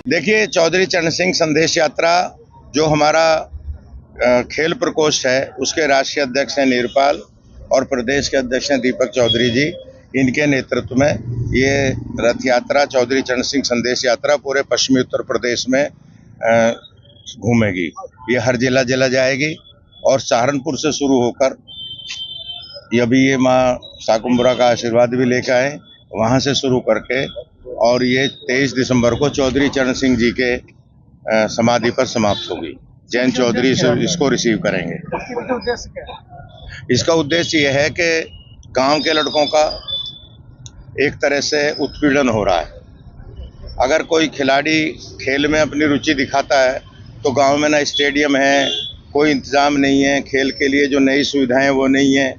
देखिए, चौधरी चरण सिंह संदेश यात्रा जो हमारा खेल प्रकोष्ठ है उसके राष्ट्रीय अध्यक्ष हैं नीरपाल और प्रदेश के अध्यक्ष हैं दीपक चौधरी जी। इनके नेतृत्व में ये रथ यात्रा चौधरी चरण सिंह संदेश यात्रा पूरे पश्चिमी उत्तर प्रदेश में घूमेगी। ये हर जिला जाएगी और सहारनपुर से शुरू होकर ये माँ शाकुंभरा का आशीर्वाद भी लेकर आए, वहाँ से शुरू करके और ये 23 दिसंबर को चौधरी चरण सिंह जी के समाधि पर समाप्त होगी। जैन चौधरी इसको रिसीव करेंगे। इसका उद्देश्य यह है कि गांव के लड़कों का एक तरह से उत्पीड़न हो रहा है। अगर कोई खिलाड़ी खेल में अपनी रुचि दिखाता है तो गांव में ना स्टेडियम है, कोई इंतजाम नहीं है, खेल के लिए जो नई सुविधाएं वो नहीं है,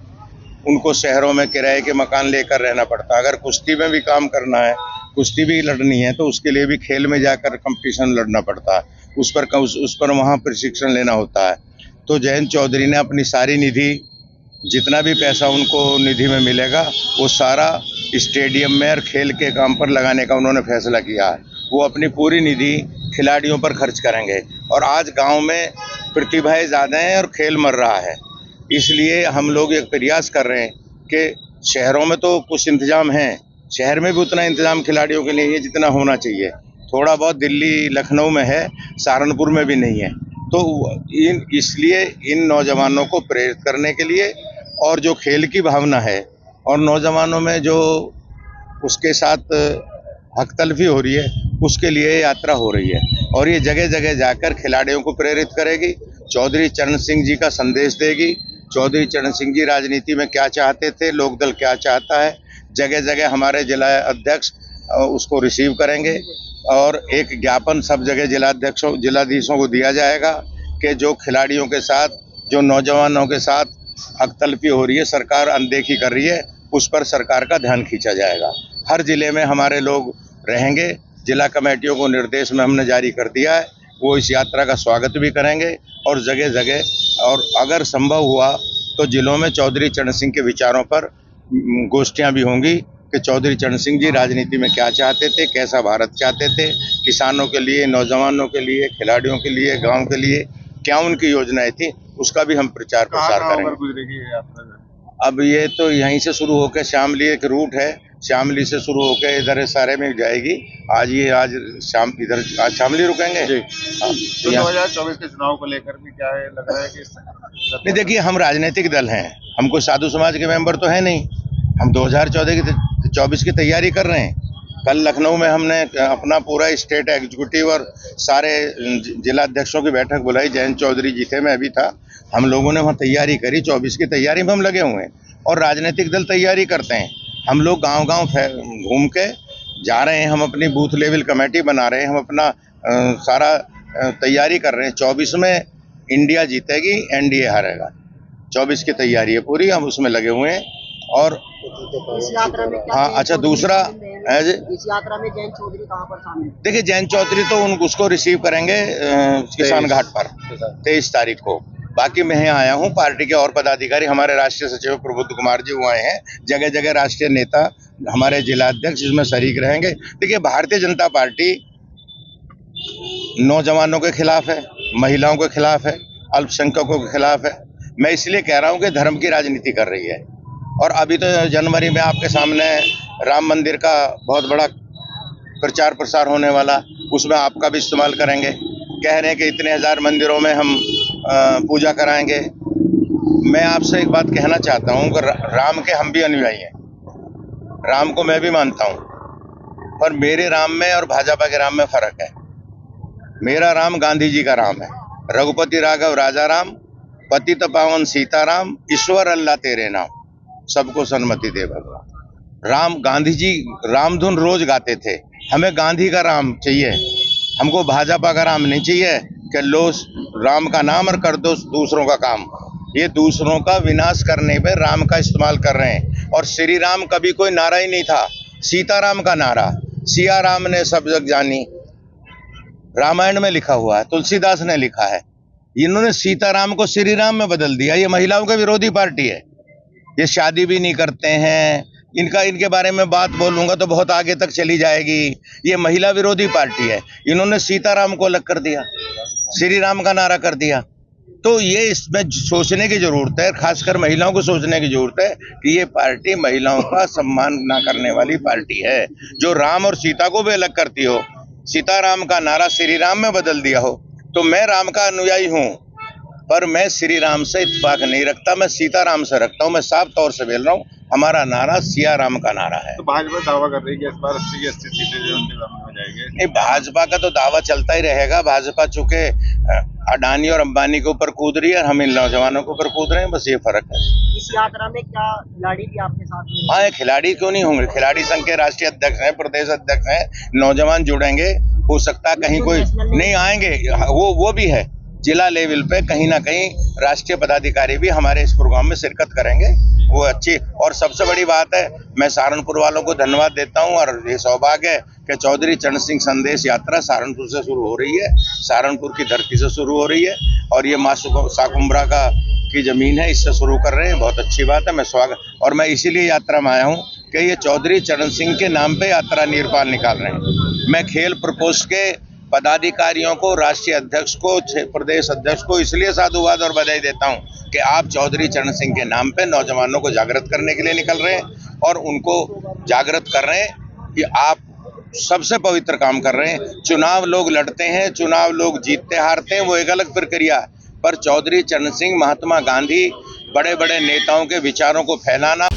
उनको शहरों में किराए के मकान लेकर रहना पड़ता है। अगर कुश्ती में भी काम करना है, कुश्ती भी लड़नी है तो उसके लिए भी खेल में जाकर कंपटीशन लड़ना पड़ता है, उस पर वहाँ प्रशिक्षण लेना होता है। तो जयंत चौधरी ने अपनी सारी निधि, जितना भी पैसा उनको निधि में मिलेगा वो सारा स्टेडियम में और खेल के काम पर लगाने का उन्होंने फैसला किया है। वो अपनी पूरी निधि खिलाड़ियों पर खर्च करेंगे। और आज गांव में प्रतिभाएं ज़्यादा हैं और खेल मर रहा है, इसलिए हम लोग एक प्रयास कर रहे हैं कि शहरों में तो कुछ इंतजाम है, शहर में भी उतना इंतजाम खिलाड़ियों के लिए है जितना होना चाहिए। थोड़ा बहुत दिल्ली लखनऊ में है, सहारनपुर में भी नहीं है। तो इसलिए इन नौजवानों को प्रेरित करने के लिए और जो खेल की भावना है और नौजवानों में जो उसके साथ हक तलफी हो रही है, उसके लिए यात्रा हो रही है और ये जगह जगह जाकर खिलाड़ियों को प्रेरित करेगी, चौधरी चरण सिंह जी का संदेश देगी। चौधरी चरण सिंह जी राजनीति में क्या चाहते थे, लोकदल क्या चाहता है, जगह जगह हमारे जिला अध्यक्ष उसको रिसीव करेंगे और एक ज्ञापन सब जगह जिलाधीशों को दिया जाएगा कि जो खिलाड़ियों के साथ, जो नौजवानों के साथ हक तलफी हो रही है, सरकार अनदेखी कर रही है, उस पर सरकार का ध्यान खींचा जाएगा। हर जिले में हमारे लोग रहेंगे, जिला कमेटियों को निर्देश में हमने जारी कर दिया है, वो इस यात्रा का स्वागत भी करेंगे और जगह जगह और अगर संभव हुआ तो जिलों में चौधरी चरण सिंह के विचारों पर गोष्ठियां भी होंगी कि चौधरी चरण सिंह जी राजनीति में क्या चाहते थे, कैसा भारत चाहते थे, किसानों के लिए, नौजवानों के लिए, खिलाड़ियों के लिए, गांव के लिए क्या उनकी योजनाएं थी, उसका भी हम प्रचार प्रसार करेंगे। अब ये तो यहीं से शुरू होकर शामली एक रूट है, शामली से शुरू होकर इधर सारे में जाएगी। आज शामली रुकेंगे। 2024 के चुनाव को लेकर भी क्या है, लग रहा है कि नहीं, देखिए हम राजनीतिक दल हैं, हम कोई साधु समाज के मेंबर तो है नहीं। हम 2024 की तैयारी कर रहे हैं। कल लखनऊ में हमने अपना पूरा स्टेट एग्जीक्यूटिव और सारे जिला अध्यक्षों की बैठक बुलाई। जयंत चौधरी जी थे, मैं भी था। हम लोगों ने वहाँ तैयारी करी, 24 की तैयारी में हम लगे हुए हैं और राजनीतिक दल तैयारी करते हैं। हम लोग गांव-गांव घूम के जा रहे हैं, हम अपनी बूथ लेवल कमेटी बना रहे हैं, हम अपना सारा तैयारी कर रहे हैं। 24 में इंडिया जीतेगी, एनडीए हारेगा। 24 की तैयारी है पूरी, हम उसमें लगे हुए हैं। और इस यात्रा में हाँ, अच्छा, दूसरा है इस यात्रा में जयंत चौधरी कहाँ पर शामिल? देखिए, जयंत चौधरी तो उसको रिसीव करेंगे किसान घाट पर 23 तारीख को। बाकी मैं यहाँ आया हूँ, पार्टी के और पदाधिकारी, हमारे राष्ट्रीय सचिव प्रबुद्ध कुमार जी वो आए हैं, जगह जगह राष्ट्रीय नेता, हमारे जिला अध्यक्ष इसमें शरीक रहेंगे। देखिए, भारतीय जनता पार्टी नौजवानों के खिलाफ है, महिलाओं के खिलाफ है, अल्पसंख्यकों के खिलाफ है। मैं इसलिए कह रहा हूँ कि धर्म की राजनीति कर रही है। और अभी तो जनवरी में आपके सामने राम मंदिर का बहुत बड़ा प्रचार प्रसार होने वाला, उसमें आपका भी इस्तेमाल करेंगे। कह रहे हैं कि इतने हजार मंदिरों में हम पूजा कराएंगे। मैं आपसे एक बात कहना चाहता हूँ कि राम के हम भी अनुयायी हैं, राम को मैं भी मानता हूँ, पर मेरे राम में और भाजपा के राम में फर्क है। मेरा राम गांधी जी का राम है। रघुपति राघव राजा राम, पतित पावन सीताराम, ईश्वर अल्लाह तेरे नाम, सबको सन्मति दे भगवान। राम, गांधी जी रामधुन रोज गाते थे। हमें गांधी का राम चाहिए, हमको भाजपा का राम नहीं चाहिए कि लो राम का नाम और कर दो दूसरों का काम। ये दूसरों का विनाश करने पे राम का इस्तेमाल कर रहे हैं। और श्री राम कभी कोई नारा ही नहीं था, सीताराम का नारा। सिया राम ने सब जग जानी, रामायण में लिखा हुआ है, तुलसीदास ने लिखा है। इन्होंने सीताराम को श्री राम में बदल दिया। ये महिलाओं के विरोधी पार्टी है। ये शादी भी नहीं करते हैं, इनके बारे में बात बोलूंगा तो बहुत आगे तक चली जाएगी। ये महिला विरोधी पार्टी है। इन्होंने सीताराम को अलग कर दिया, श्री राम का नारा कर दिया। तो ये इसमें सोचने की जरूरत है, खासकर महिलाओं को सोचने की जरूरत है कि ये पार्टी महिलाओं का सम्मान ना करने वाली पार्टी है, जो राम और सीता को भी अलग करती हो, सीताराम का नारा श्री राम में बदल दिया हो। तो मैं राम का अनुयायी हूँ, पर मैं श्री राम से इत्तेफाक नहीं रखता, मैं सीताराम से रखता हूँ। मैं साफ तौर से बोल रहा हूँ, हमारा नारा सिया राम का नारा है। तो भाजपा दावा कर रही है कि इस बार 80 की 80 सीटें जो उनके सामने हो जाएंगे। नहीं, भाजपा का तो दावा चलता ही रहेगा। भाजपा चूंकि अडानी और अंबानी के ऊपर कूद रही है, हम इन नौजवानों के ऊपर कूद रहे हैं, बस ये फर्क है। इस यात्रा में क्या खिलाड़ी भी आपके साथ में? हाँ, ये खिलाड़ी क्यों नहीं होंगे? खिलाड़ी संघ के राष्ट्रीय अध्यक्ष हैं, प्रदेश अध्यक्ष हैं, नौजवान जुड़ेंगे। हो सकता है कहीं कोई नहीं आएंगे, वो भी है। जिला लेवल पे कहीं ना कहीं राष्ट्रीय पदाधिकारी भी हमारे इस प्रोग्राम में शिरकत करेंगे। वो अच्छी, और सबसे बड़ी बात है, मैं सहारनपुर वालों को धन्यवाद देता हूं, और ये सौभाग्य है कि चौधरी चरण सिंह संदेश यात्रा सहारनपुर से शुरू हो रही है, सहारनपुर की धरती से शुरू हो रही है, और ये माँ शाकुंभरा की जमीन है, इससे शुरू कर रहे हैं। बहुत अच्छी बात है, मैं स्वागत, और मैं इसीलिए यात्रा में आया हूँ कि ये चौधरी चरण सिंह के नाम पे यात्रा नीरपाल निकाल रहे हैं। मैं खेल प्रकोष्ठ के पदाधिकारियों को, राष्ट्रीय अध्यक्ष को, प्रदेश अध्यक्ष को इसलिए साधुवाद और बधाई देता हूं कि आप चौधरी चरण सिंह के नाम पे नौजवानों को जागृत करने के लिए निकल रहे हैं, और उनको जागृत कर रहे हैं कि आप सबसे पवित्र काम कर रहे हैं। चुनाव लोग लड़ते हैं, चुनाव लोग जीतते हारते हैं, वो एक अलग प्रक्रिया है, पर चौधरी चरण सिंह, महात्मा गांधी, बड़े बड़े नेताओं के विचारों को फैलाना